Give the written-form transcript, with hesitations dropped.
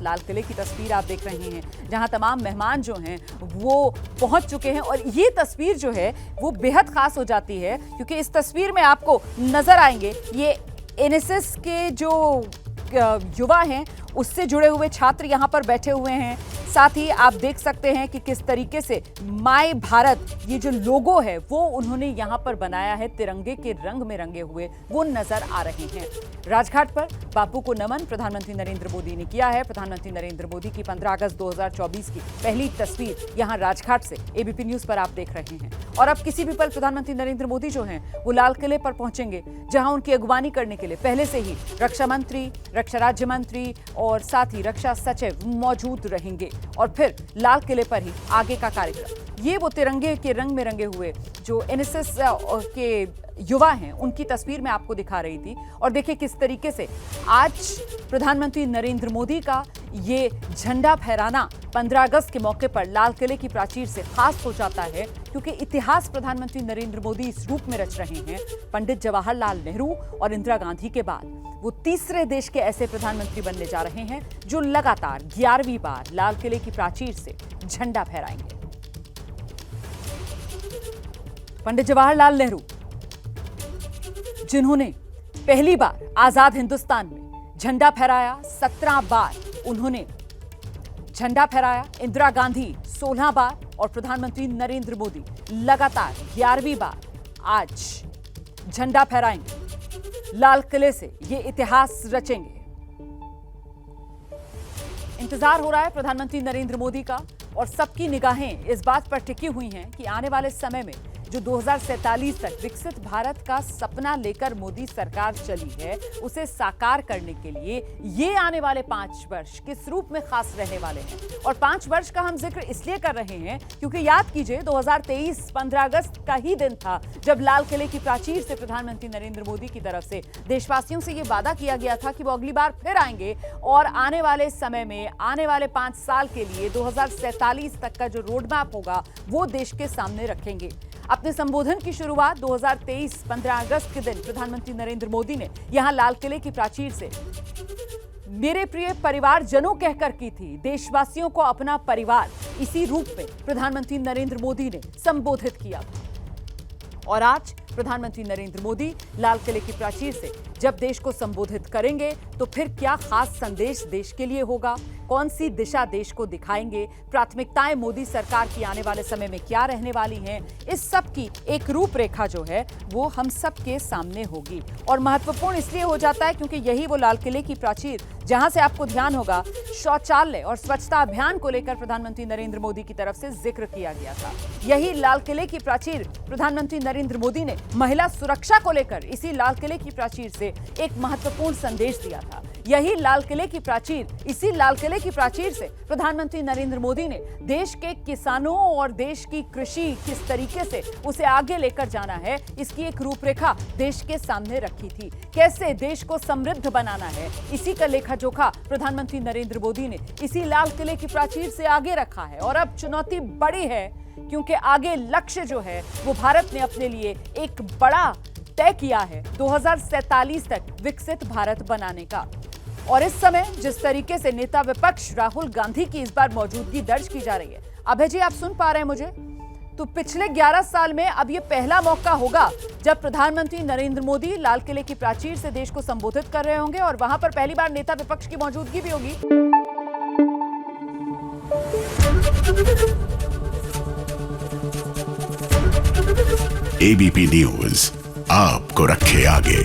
लाल किले की तस्वीर आप देख रहे हैं, जहां तमाम मेहमान जो हैं वो पहुंच चुके हैं। और ये तस्वीर जो है वो बेहद खास हो जाती है, क्योंकि इस तस्वीर में आपको नजर आएंगे ये एनएसएस के जो युवा हैं उससे जुड़े हुए छात्र यहां पर बैठे हुए हैं। साथ ही आप देख सकते हैं कि किस तरीके से माय भारत ये जो लोगो है वो उन्होंने यहां पर बनाया है, तिरंगे के रंग में रंगे हुए वो नजर आ रहे हैं। राजघाट पर बापू को नमन प्रधानमंत्री नरेंद्र मोदी ने किया है। प्रधानमंत्री नरेंद्र मोदी की 15 अगस्त 2024 की पहली तस्वीर यहां राजघाट से एबीपी न्यूज पर आप देख रहे हैं। और अब किसी भी पल प्रधानमंत्री नरेंद्र मोदी जो हैं वो लाल किले पर पहुंचेंगे, जहां उनकी अगवानी करने के लिए पहले से ही रक्षा मंत्री, रक्षा राज्य मंत्री और साथ ही रक्षा सचिव मौजूद रहेंगे। और फिर लाल किले पर ही आगे का कार्यक्रम। ये वो तिरंगे के रंग में रंगे हुए जो एनएसएस के युवा हैं उनकी तस्वीर मैं आपको दिखा रही थी। और देखिए किस तरीके से आज प्रधानमंत्री नरेंद्र मोदी का ये झंडा फहराना 15 अगस्त के मौके पर लाल किले की प्राचीर से खास हो जाता है, क्योंकि इतिहास प्रधानमंत्री नरेंद्र मोदी इस रूप में रच रहे हैं। पंडित जवाहरलाल नेहरू और इंदिरा गांधी के बाद वो तीसरे देश के ऐसे प्रधानमंत्री बनने जा रहे हैं जो लगातार 11वीं बार लाल किले की प्राचीर से झंडा फहराएंगे। पंडित जवाहरलाल नेहरू जिन्होंने पहली बार आजाद हिंदुस्तान में झंडा फहराया, 17 बार उन्होंने झंडा फहराया। इंदिरा गांधी 16 बार और प्रधानमंत्री नरेंद्र मोदी लगातार 11वीं बार आज झंडा फहराएंगे। लाल किले से ये इतिहास रचेंगे। इंतजार हो रहा है प्रधानमंत्री नरेंद्र मोदी का और सबकी निगाहें इस बात पर टिकी हुई हैं कि आने वाले समय में जो 2047 तक विकसित भारत का सपना लेकर मोदी सरकार चली है उसे साकार करने के लिए ये आने वाले 5 वर्ष किस रूप में खास रहने वाले हैं। और 5 वर्ष का हम जिक्र इसलिए कर रहे हैं क्योंकि याद कीजिए 2023 15 अगस्त का ही दिन था जब लाल किले की प्राचीर से प्रधानमंत्री नरेंद्र मोदी की तरफ से देशवासियों से ये वादा किया गया था कि वो अगली बार फिर आएंगे और आने वाले समय में आने वाले 5 साल के लिए 2047 तक का जो रोड मैप होगा वो देश के सामने रखेंगे। अपने संबोधन की शुरुआत 2023 15 अगस्त के दिन प्रधानमंत्री नरेंद्र मोदी ने यहां लाल किले की प्राचीर से मेरे प्रिय परिवारजनों कहकर की थी। देशवासियों को अपना परिवार इसी रूप में प्रधानमंत्री नरेंद्र मोदी ने संबोधित किया। और आज प्रधानमंत्री नरेंद्र मोदी लाल किले की प्राचीर से जब देश को संबोधित करेंगे तो फिर क्या खास संदेश देश के लिए होगा, कौन सी दिशा देश को दिखाएंगे, प्राथमिकताएं मोदी सरकार की आने वाले समय में क्या रहने वाली हैं, इस सब की एक रूपरेखा जो है वो हम सब के सामने होगी। और महत्वपूर्ण इसलिए हो जाता है क्योंकि यही वो लाल किले की प्राचीर जहां से आपको ध्यान होगा शौचालय और स्वच्छता अभियान को लेकर प्रधानमंत्री नरेंद्र मोदी की तरफ से जिक्र किया गया था। यही लाल किले की प्राचीर प्रधानमंत्री नरेंद्र मोदी ने महिला सुरक्षा को लेकर इसी लाल किले की प्राचीर से एक महत्वपूर्ण संदेश दिया था। यही लाल किले की प्राचीर, इसी लाल किले की प्राचीर से प्रधानमंत्री नरेंद्र मोदी ने देश के किसानों और देश की कृषि किस तरीके से उसे आगे लेकर जाना है इसकी एक रूपरेखा देश के सामने रखी थी। कैसे देश को समृद्ध बनाना है इसी का लेखा जोखा प्रधानमंत्री नरेंद्र मोदी ने इसी लाल किले की प्राचीर से आगे रखा है। और अब चुनौती बड़ी है क्योंकि आगे लक्ष्य जो है वो भारत ने अपने लिए एक बड़ा तय किया है 2047 तक विकसित भारत बनाने का। और इस समय जिस तरीके से नेता विपक्ष राहुल गांधी की इस बार मौजूदगी दर्ज की जा रही है, अभय जी आप सुन पा रहे हैं मुझे, तो पिछले 11 साल में अब ये पहला मौका होगा जब प्रधानमंत्री नरेंद्र मोदी लाल किले की प्राचीर से देश को संबोधित कर रहे होंगे और वहां पर पहली बार नेता विपक्ष की मौजूदगी भी होगी। एबीपी न्यूज आपको रखे आगे।